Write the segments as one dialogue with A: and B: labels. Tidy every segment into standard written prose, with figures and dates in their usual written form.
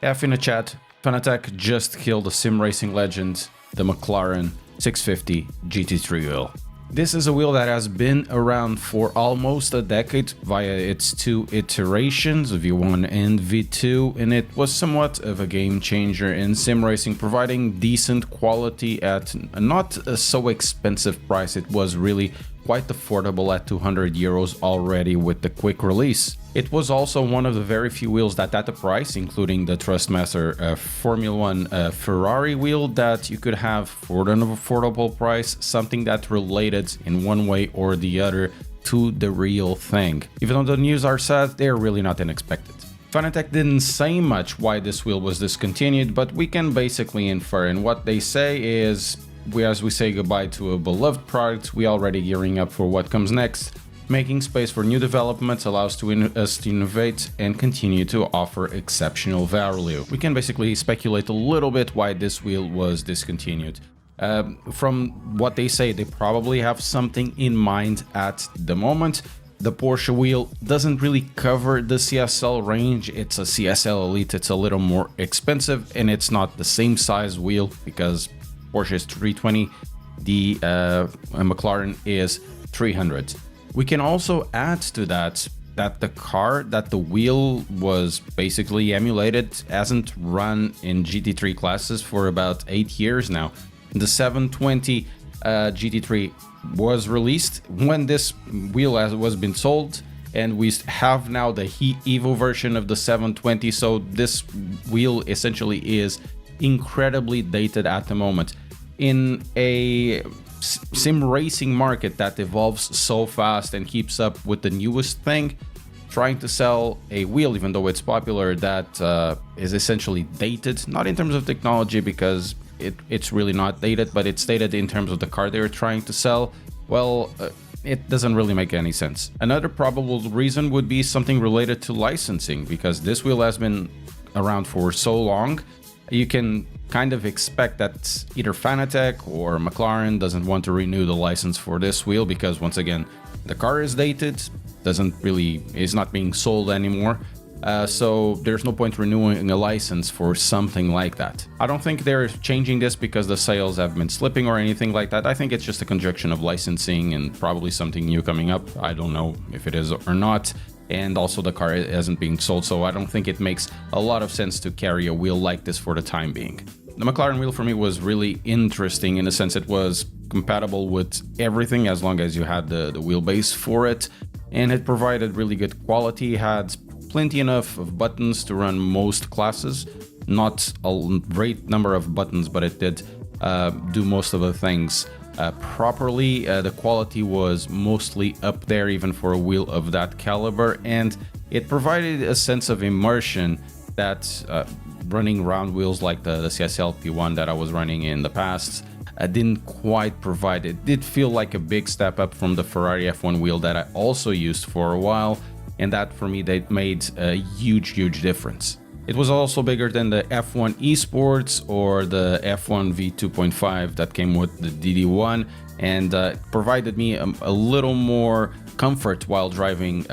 A: F in the chat, Fanatec just killed a sim racing legend, the McLaren 650 GT3 wheel. This is a wheel that has been around for almost a decade via its two iterations, V1 and V2, and it was somewhat of a game changer in sim racing, providing decent quality at a not so expensive price. It was really quite affordable at 200 euros already with the quick release. It was also one of the very few wheels that at the price, including the Trustmaster Formula 1 Ferrari wheel, that you could have for an affordable price, something that related in one way or the other to the real thing. Even though the news are sad, they're really not unexpected. Fanatec didn't say much why this wheel was discontinued, but we can basically infer, and what they say is, as we say goodbye to a beloved product, we already gearing up for what comes next. Making space for new developments allows us to innovate and continue to offer exceptional value. We can basically speculate a little bit why this wheel was discontinued. From what they say, they probably have something in mind at the moment. The Porsche wheel doesn't really cover the CSL range. It's a CSL Elite, it's a little more expensive, and it's not the same size wheel because Porsche is 320, the McLaren is 300. We can also add to that the wheel was basically emulated, hasn't run in GT3 classes for about 8 years now. The 720 GT3 was released when this wheel was been sold, and we have now the Evo version of the 720, so this wheel essentially is incredibly dated at the moment. In a sim racing market that evolves so fast and keeps up with the newest thing, trying to sell a wheel, even though it's popular, that is essentially dated, not in terms of technology because it's really not dated, but it's dated in terms of the car they're trying to sell, well, it doesn't really make any sense. Another probable reason would be something related to licensing, because this wheel has been around for so long. You can kind of expect that either Fanatec or McLaren doesn't want to renew the license for this wheel because, once again, the car is dated, is not being sold anymore, so there's no point renewing a license for something like that. I don't think they're changing this because the sales have been slipping or anything like that. I think it's just a conjunction of licensing and probably something new coming up. I don't know if it is or not. And also the car hasn't been sold, so I don't think it makes a lot of sense to carry a wheel like this for the time being. The McLaren wheel for me was really interesting in the sense it was compatible with everything as long as you had the wheelbase for it, and it provided really good quality, had plenty enough of buttons to run most classes, not a great number of buttons, but it did do most of the things properly. The quality was mostly up there even for a wheel of that caliber, and it provided a sense of immersion that running round wheels like the CSL P1 that I was running in the past didn't quite provide. It did feel like a big step up from the Ferrari F1 wheel that I also used for a while, and that for me they made a huge difference. It was also bigger than the F1 Esports or the F1 V2.5 that came with the DD1, and provided me a little more comfort while driving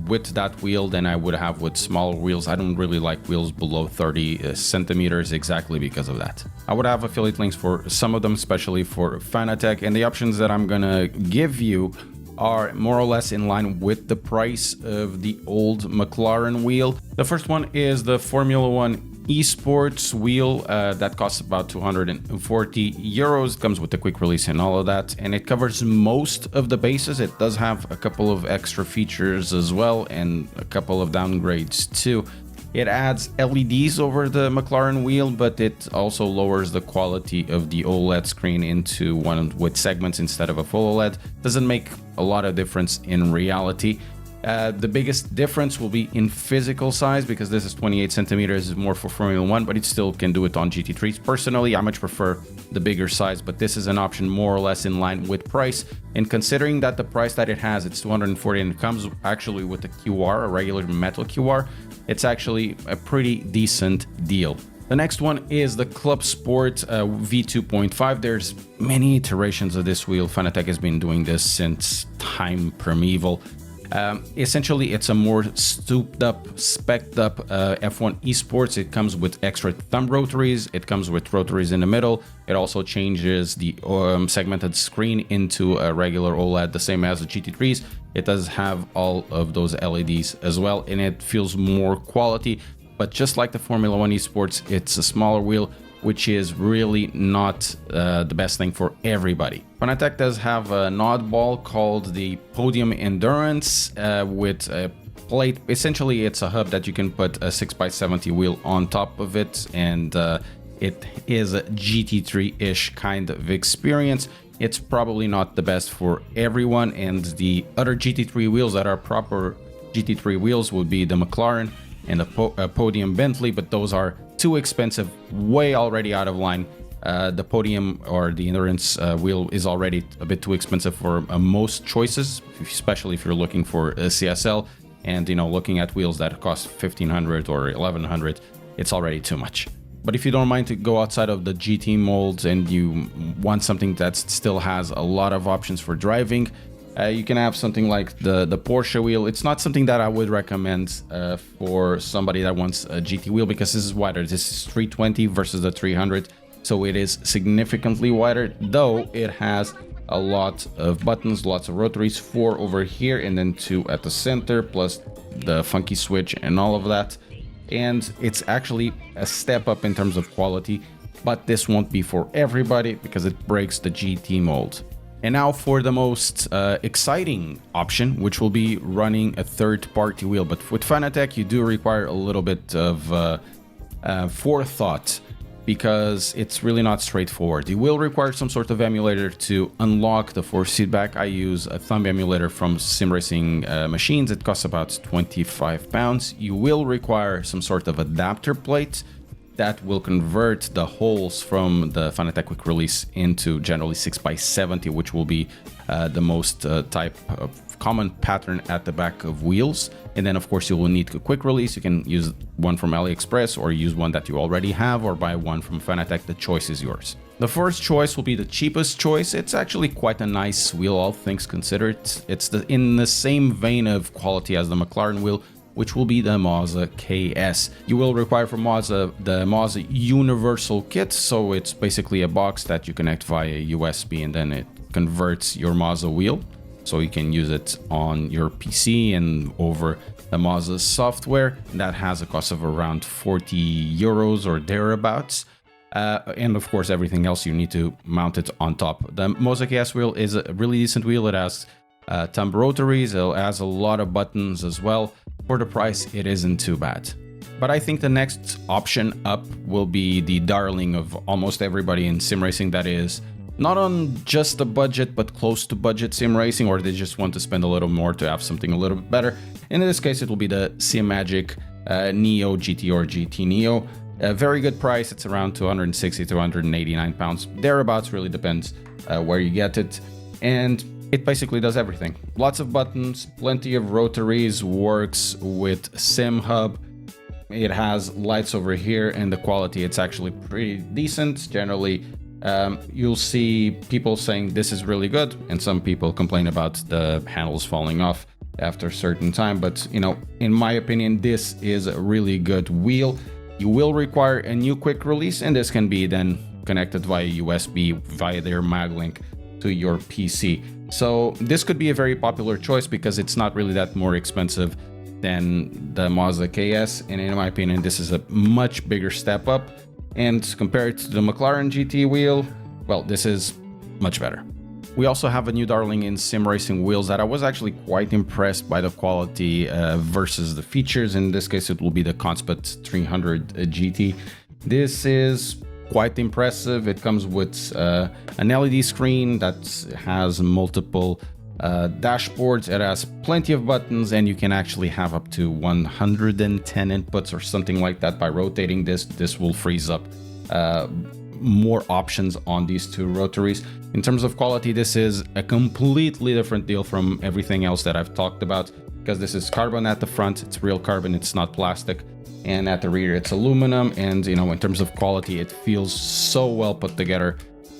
A: with that wheel than I would have with smaller wheels. I don't really like wheels below 30 centimeters exactly because of that. I would have affiliate links for some of them, especially for Fanatec, and the options that I'm gonna give you are more or less in line with the price of the old McLaren wheel. The first one is the Formula 1 Esports wheel that costs about 240 euros. It comes with the quick release and all of that, and it covers most of the bases. It does have a couple of extra features as well and a couple of downgrades too. It adds LEDs over the McLaren wheel, but it also lowers the quality of the OLED screen into one with segments instead of a full OLED. Doesn't make a lot of difference in reality. The biggest difference will be in physical size, because this is 28 centimeters, is more for Formula 1, but it still can do it on GT3s. Personally, I much prefer the bigger size, but this is an option more or less in line with price. And considering that the price that it has, it's 240, and it comes actually with a QR, a regular metal QR, it's actually a pretty decent deal. The next one is the Club Sport V2.5. There's many iterations of this wheel. Fanatec has been doing this since time primeval. Essentially, it's a more souped up, spec'd up F1 esports. It comes with extra thumb rotaries. It comes with rotaries in the middle. It also changes the segmented screen into a regular OLED, the same as the GT3s. It does have all of those LEDs as well, and it feels more quality. But just like the Formula 1 esports, it's a smaller wheel, which is really not the best thing for everybody. Fanatec does have an oddball called the Podium Endurance with a plate. Essentially, it's a hub that you can put a 6x70 wheel on top of it, and it is a GT3-ish kind of experience. It's probably not the best for everyone, and the other GT3 wheels that are proper GT3 wheels would be the McLaren and the Podium Bentley, but those are too expensive, way already out of line. The Podium or the Endurance wheel is already a bit too expensive for most choices, especially if you're looking for a CSL, and looking at wheels that cost 1,500 or 1,100, it's already too much. But if you don't mind to go outside of the GT molds and you want something that still has a lot of options for driving, you can have something like the Porsche wheel. It's not something that I would recommend for somebody that wants a GT wheel, because this is wider. This is 320 versus the 300, so it is significantly wider, though it has a lot of buttons, lots of rotaries, 4 over here and then 2 at the center, plus the funky switch and all of that. And it's actually a step up in terms of quality, but this won't be for everybody because it breaks the GT mold. And now for the most exciting option, which will be running a third-party wheel. But with Fanatec, you do require a little bit of forethought, because it's really not straightforward. You will require some sort of emulator to unlock the force feedback. I use a thumb emulator from simracing machines. It costs about £25. You will require some sort of adapter plate that will convert the holes from the Fanatec quick release into generally 6x70, which will be the most type of common pattern at the back of wheels. And then of course you will need a quick release. You can use one from AliExpress or use one that you already have, or buy one from Fanatec. The choice is yours. The first choice will be the cheapest choice. It's actually quite a nice wheel, all things considered. It's in the same vein of quality as the McLaren wheel, which will be the Mazda KS. You will require from Mazda the Mazda Universal Kit, so it's basically a box that you connect via USB, and then it converts your Mazda wheel, so you can use it on your PC and over the Mazda software. That has a cost of around 40 euros or thereabouts. And of course, everything else you need to mount it on top. The Mazda KS wheel is a really decent wheel. It has thumb rotaries, it has a lot of buttons as well. For the price, it isn't too bad. But I think the next option up will be the darling of almost everybody in sim racing, that is not on just a budget, but close to budget sim racing, or they just want to spend a little more to have something a little bit better. In this case, it will be the Simagic Neo GT or GT Neo. A very good price. It's around 260 to 189 pounds. Thereabouts, really depends where you get it. And it basically does everything. Lots of buttons, plenty of rotaries, works with SimHub. It has lights over here, and the quality, it's actually pretty decent. Generally, you'll see people saying this is really good, and some people complain about the handles falling off after a certain time. But, in my opinion, this is a really good wheel. You will require a new quick release, and this can be then connected via USB, via their MagLink to your PC. So this could be a very popular choice because it's not really that more expensive than the Mazda KS, and in my opinion, this is a much bigger step up. And compared to the McLaren GT wheel, well, this is much better. We also have a new darling in sim racing wheels that I was actually quite impressed by the quality versus the features. In this case, it will be the Conspot 300 GT. This is quite impressive. It comes with an LED screen that has multiple dashboards. It has plenty of buttons, and you can actually have up to 110 inputs or something like that. By rotating this will freeze up more options on these two rotaries. In terms of quality, this is a completely different deal from everything else that I've talked about, because this is carbon at the front. It's real carbon, it's not plastic. And at the rear, it's aluminum. And, in terms of quality, it feels so well put together.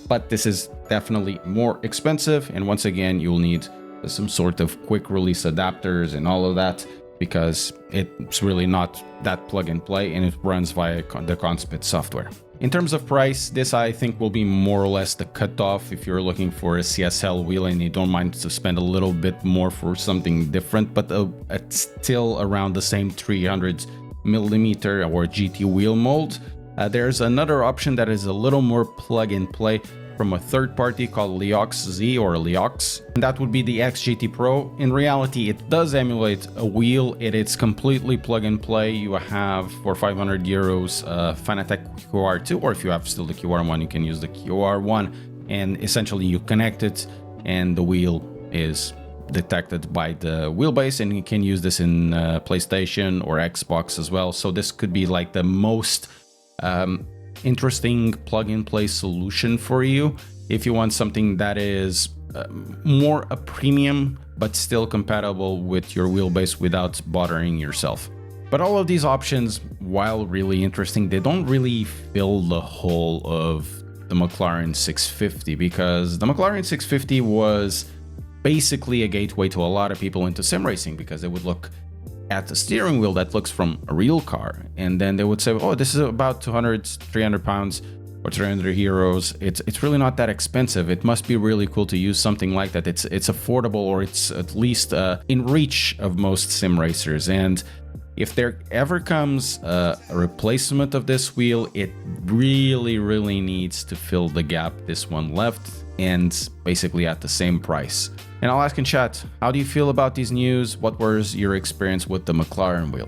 A: But this is definitely more expensive. And once again, you'll need some sort of quick release adapters and all of that, because it's really not that plug and play, and it runs via the Conspit software. In terms of price, this I think will be more or less the cutoff if you're looking for a CSL wheel and you don't mind to spend a little bit more for something different, but it's still around the same 300 millimeter or GT wheel mold. There's another option that is a little more plug and play from a third party called Leox Z or Leox, and that would be the XGT Pro. In reality, it does emulate a wheel. It's completely plug and play. You have for 500 euros Fanatec QR2, or if you have still the QR1, you can use the QR1, and essentially you connect it and the wheel is detected by the wheelbase, and you can use this in PlayStation or Xbox as well. So this could be like the most interesting plug-and-play solution for you if you want something that is more a premium but still compatible with your wheelbase without bothering yourself. But all of these options, while really interesting, they don't really fill the hole of the McLaren 650, because the McLaren 650 was basically a gateway to a lot of people into sim racing, because they would look at the steering wheel that looks from a real car, and then they would say, oh, this is about 200, 300 pounds or 300 euros. It's really not that expensive. It must be really cool to use something like that. It's affordable, or it's at least in reach of most sim racers. And if there ever comes a replacement of this wheel, it really needs to fill the gap this one left, and basically at the same price. And I'll ask in chat, how do you feel about these news? What was your experience with the McLaren wheel?